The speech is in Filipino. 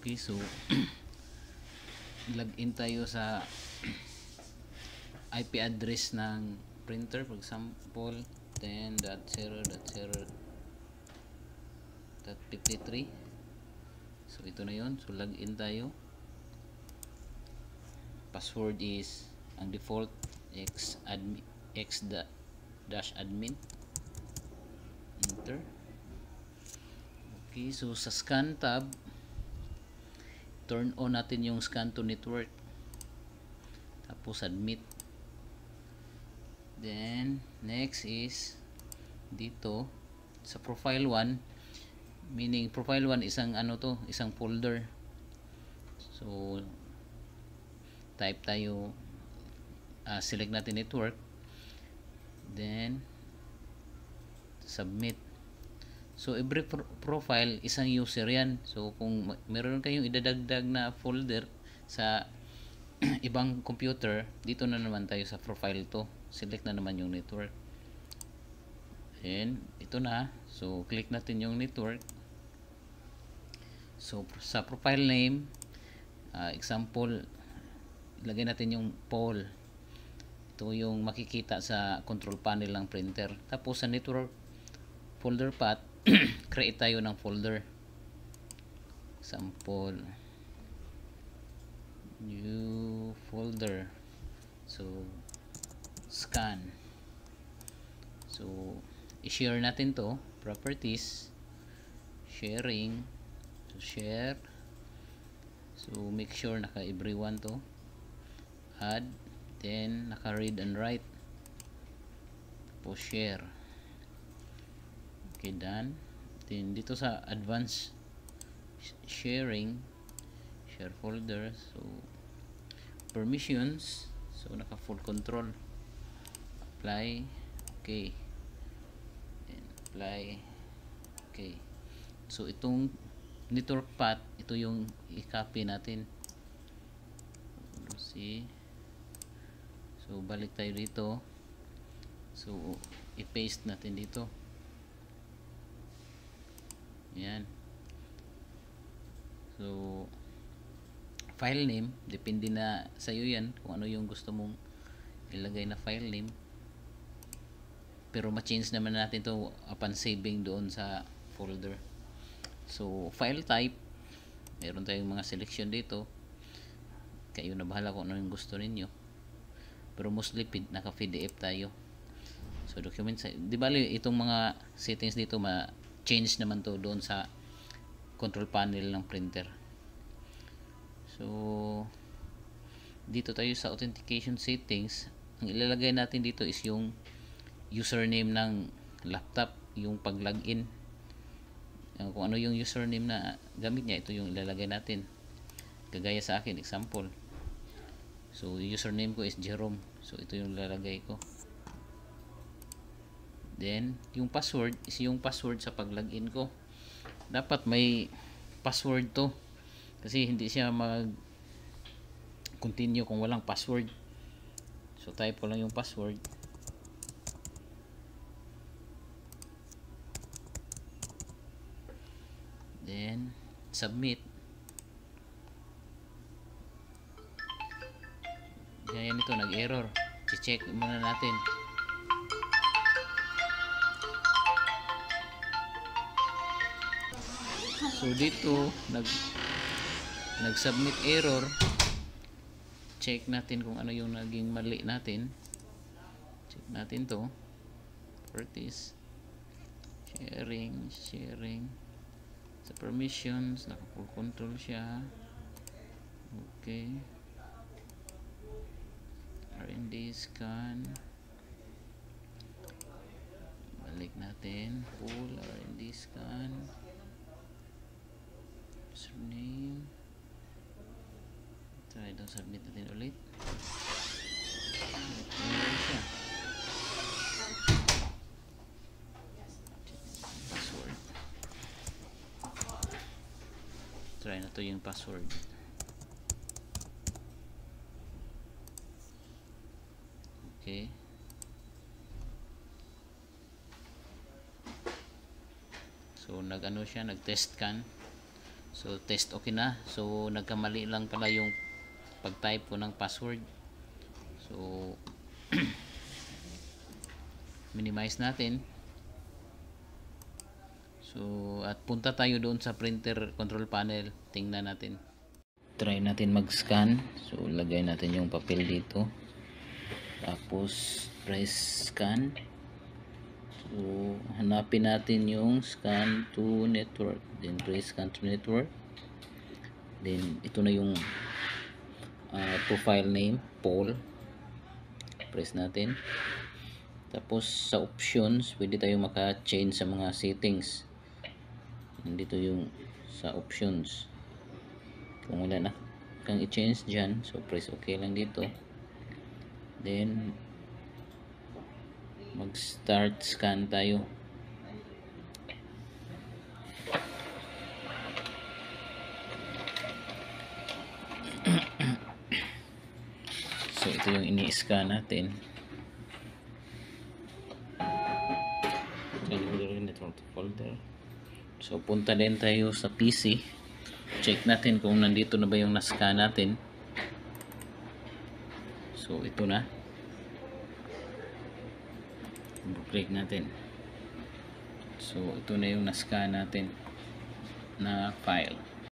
Okay, so login tayo sa IP address ng printer, for example 10.0.0.53. so ito na yun. So login tayo, password is ang default x-admin, enter. Okay, so sa scan tab, turn on natin yung scan to network, tapos admit. Then next is dito sa profile 1, meaning profile 1 isang ano to, isang folder. So type tayo, select natin network, then submit. So every profile isang user yan. So kung meron kayong idadagdag na folder sa ibang computer, dito na naman tayo sa profile to, select na naman yung network. And ito na, so click natin yung network. So sa profile name, example, ilagay natin yung Paul. Ito yung makikita sa control panel ng printer. Tapos sa network folder path, create tayo ng folder, example new folder, so scan. So i-share natin to, properties, sharing, so share, so make sure naka everyone to, add, then naka read and write, tapos share. Okay, done. Then dito sa advanced sharing, share folder, so permissions, so naka full control, apply, okay, and apply, okay. So itong network path, ito yung i-copy natin. See, so balik tayo dito, so i-paste natin dito, yan. So file name, depende na sa iyo yan kung ano yung gusto mong ilagay na file name, pero ma-change naman natin to upon saving doon sa folder. So file type, meron tayong mga selection dito, kayo na bahala kung ano yung gusto ninyo, pero mostly naka PDF tayo. So documents, di bali itong mga settings dito ma-change naman to doon sa control panel ng printer. So dito tayo sa authentication settings, ang ilalagay natin dito is yung username ng laptop, yung pag login, kung ano yung username na gamit niya, ito yung ilalagay natin. Kagaya sa akin, example, so username ko is Jerome, so ito yung ilalagay ko. Then yung password is yung password sa pag login ko. Dapat may password to, kasi hindi siya mag continue kung walang password. So type ko lang yung password, then submit. Ganyan ito, nag-error, check muna natin. So dito nag-submit error, check natin kung ano yung naging mali natin. Check natin to, properties, sharing, sa permissions, naka full control siya. Okay, R&D scan, balik natin, full R&D scan, username, try itong submit natin ulit. Error siya. Password, try na to yung password. Okay, so nag-ano siya, nag-test scan. So test okay na. So nagkamali lang pala yung pag-type ko ng password. So minimize natin. So at punta tayo doon sa printer control panel. Tingnan natin. Try natin mag-scan. So lagay natin yung papel dito. Tapos press scan. So hanapin natin yung scan to network. Then press scan to network. Then ito na yung profile name, Paul. Press natin. Tapos sa options, pwede tayo maka-change sa mga settings. Nandito yung sa options. Kung wala na kang i-change dyan, so press OK lang dito. Then mag-start scan tayo. So ito yung ini-scan natin. Folder. So punta din tayo sa PC. Check natin kung nandito na ba yung na-scan natin. So ito na. Click natin. So ito na yung na-scan natin na file.